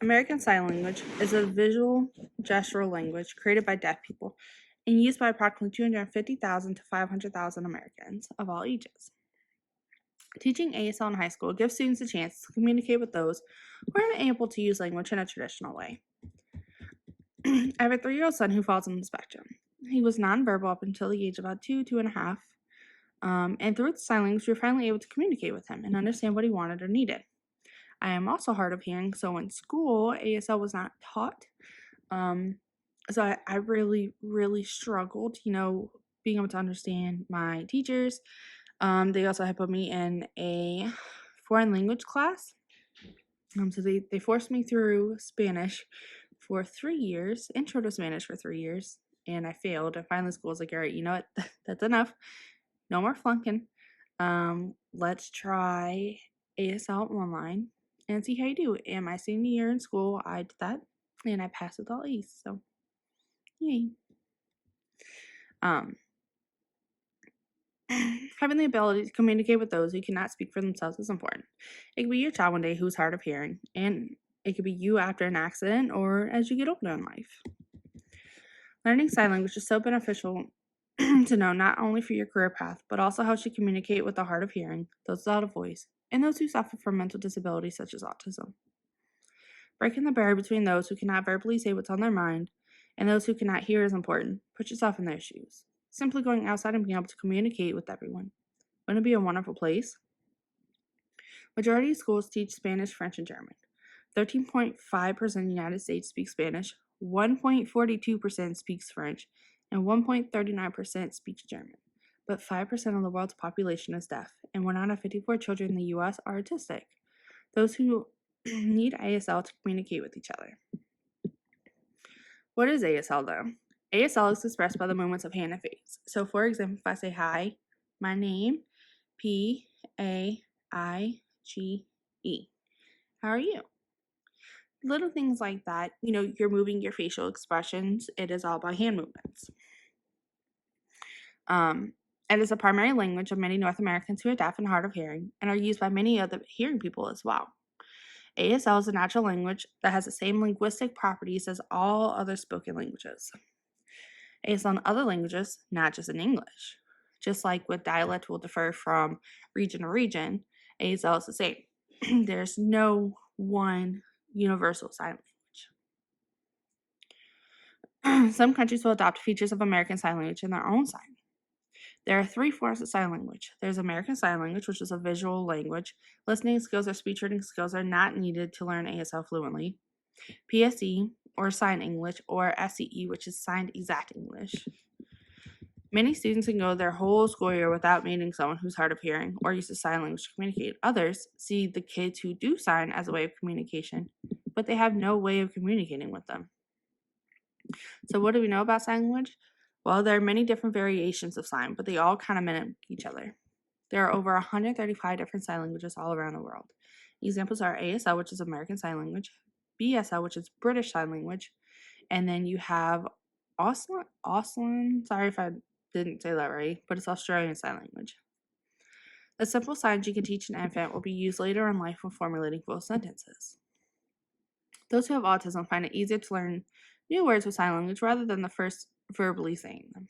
American Sign Language is a visual gestural language created by deaf people and used by approximately 250,000 to 500,000 Americans of all ages. Teaching ASL in high school gives students a chance to communicate with those who aren't able to use language in a traditional way. I have a 3-year-old son who falls on the spectrum. He was nonverbal up until the age of about 2.5. And through sign language, we were finally able to communicate with him and understand what he wanted or needed. I am also hard of hearing, so in school, ASL was not taught. So I really, really struggled, being able to understand my teachers. They also had put me in a foreign language class. So they forced me through Spanish for 3 years, intro to Spanish for 3 years, and I failed. And finally, school was like, all right, you know what? That's enough. No more flunking. Let's try ASL online and see how you do. And my senior year in school, I did that, and I passed with all A's. So, yay. Having the ability to communicate with those who cannot speak for themselves is important. It could be your child one day who's hard of hearing, and it could be you after an accident or as you get older in life. Learning sign language is so beneficial to know not only for your career path, but also how to communicate with the hard of hearing, those without a voice, and those who suffer from mental disabilities such as autism. Breaking the barrier between those who cannot verbally say what's on their mind and those who cannot hear is important. Put yourself in their shoes. Simply going outside and being able to communicate with everyone. Wouldn't it be a wonderful place? Majority of schools teach Spanish, French, and German. 13.5% of the United States speak Spanish, 1.42% speaks French, and 1.39% speaks German. But 5% of the world's population is deaf, and 1 out of 54 children in the U.S. are autistic. Those who need ASL to communicate with each other. What is ASL though? ASL is expressed by the movements of hand and face. So for example, if I say hi, my name, P-A-I-G-E. How are you? Little things like that, you're moving your facial expressions. It is all about hand movements. It is a primary language of many North Americans who are deaf and hard of hearing and are used by many other hearing people as well. ASL is a natural language that has the same linguistic properties as all other spoken languages. ASL in other languages, not just in English. Just like with dialect will differ from region to region, ASL is the same. There's no one universal sign language. Some countries will adopt features of American Sign Language in their own sign. There are 3 forms of sign language. There's American Sign Language, which is a visual language. Listening skills or speech reading skills are not needed to learn ASL fluently. PSE, or Sign English, or SEE, which is Signed Exact English. Many students can go their whole school year without meeting someone who's hard of hearing or uses sign language to communicate. Others see the kids who do sign as a way of communication, but they have no way of communicating with them. So what do we know about sign language? Well, there are many different variations of sign, but they all kind of mimic each other. There are over 135 different sign languages all around the world. Examples are ASL, which is American Sign Language, BSL, which is British Sign Language, and then you have Auslan, sorry if I didn't say that right, but it's Australian Sign Language. The simple signs you can teach an infant will be used later in life when formulating full sentences. Those who have autism find it easier to learn new words with sign language rather than the first verbally saying them.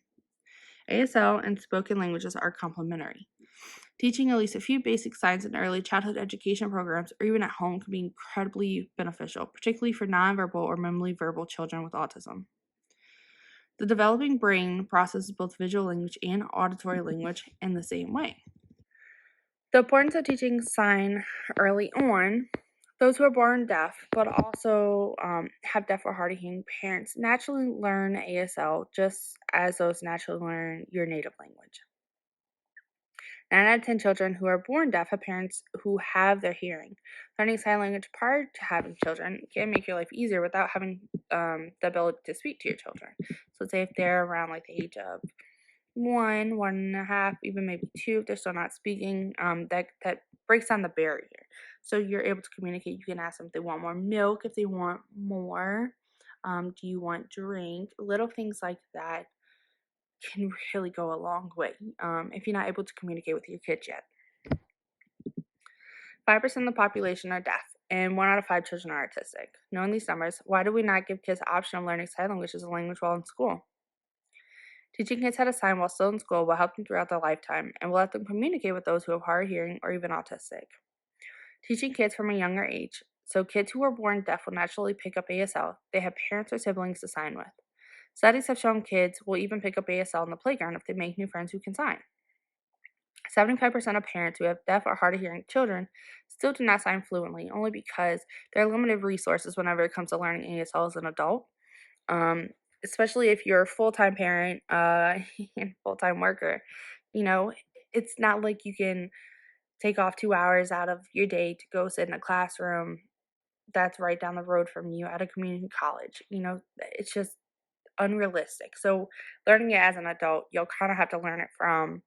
ASL and spoken languages are complementary. Teaching at least a few basic signs in early childhood education programs or even at home can be incredibly beneficial, particularly for nonverbal or minimally verbal children with autism. The developing brain processes both visual language and auditory language in the same way. The importance of teaching sign early on. Those who are born deaf but also have deaf or hard of hearing parents naturally learn ASL just as those naturally learn your native language. 9 out of 10 children who are born deaf have parents who have their hearing. Learning sign language prior to having children can make your life easier without having the ability to speak to your children. So say if they're around like the age of 1.5, even maybe 2, if they're still not speaking, that breaks down the barrier. So you're able to communicate. You can ask them if they want more milk, if they want more. Do you want drink? Little things like that can really go a long way if you're not able to communicate with your kids yet. 5% of the population are deaf, and 1 out of 5 children are autistic. Knowing these numbers, why do we not give kids the option of learning sign language as a language while in school? Teaching kids how to sign while still in school will help them throughout their lifetime and will let them communicate with those who have hard hearing or even autistic. Teaching kids from a younger age, so kids who are born deaf will naturally pick up ASL, they have parents or siblings to sign with. Studies have shown kids will even pick up ASL in the playground if they make new friends who can sign. 75% of parents who have deaf or hard of hearing children still do not sign fluently, only because there are limited resources whenever it comes to learning ASL as an adult. Um, Especially if you're a full-time parent and full-time worker. You know, it's not like you can take off 2 hours out of your day to go sit in a classroom that's right down the road from you at a community college. It's just unrealistic. So, learning it as an adult, you'll kind of have to learn it from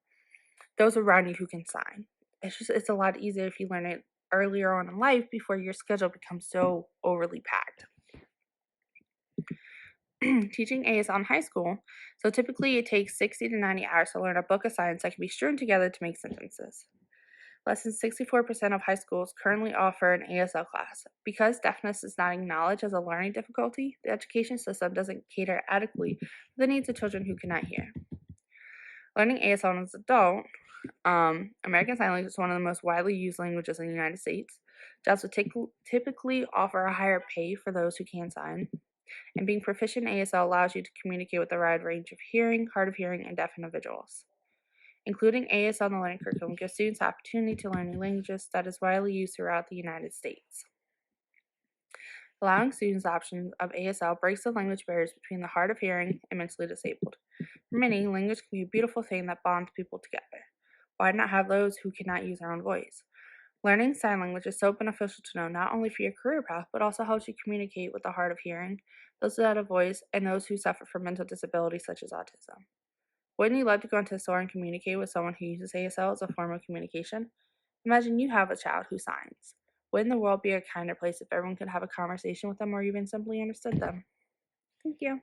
those around you who can sign. It's a lot easier if you learn it earlier on in life before your schedule becomes so overly packed. Teaching ASL in high school, so typically it takes 60 to 90 hours to learn a book of science that can be strewn together to make sentences. Less than 64% of high schools currently offer an ASL class. Because deafness is not acknowledged as a learning difficulty, the education system doesn't cater adequately to the needs of children who cannot hear. Learning ASL as an adult, American Sign Language is one of the most widely used languages in the United States. Jobs would typically offer a higher pay for those who can sign, and being proficient in ASL allows you to communicate with a wide range of hearing, hard of hearing, and deaf individuals. Including ASL in the learning curriculum gives students the opportunity to learn new languages that is widely used throughout the United States. Allowing students the option of ASL breaks the language barriers between the hard of hearing and mentally disabled. For many, language can be a beautiful thing that bonds people together. Why not have those who cannot use their own voice? Learning sign language is so beneficial to know not only for your career path, but also helps you communicate with the hard of hearing, those without a voice, and those who suffer from mental disabilities such as autism. Wouldn't you love to go into a store and communicate with someone who uses ASL as a form of communication? Imagine you have a child who signs. Wouldn't the world be a kinder place if everyone could have a conversation with them or even simply understood them? Thank you.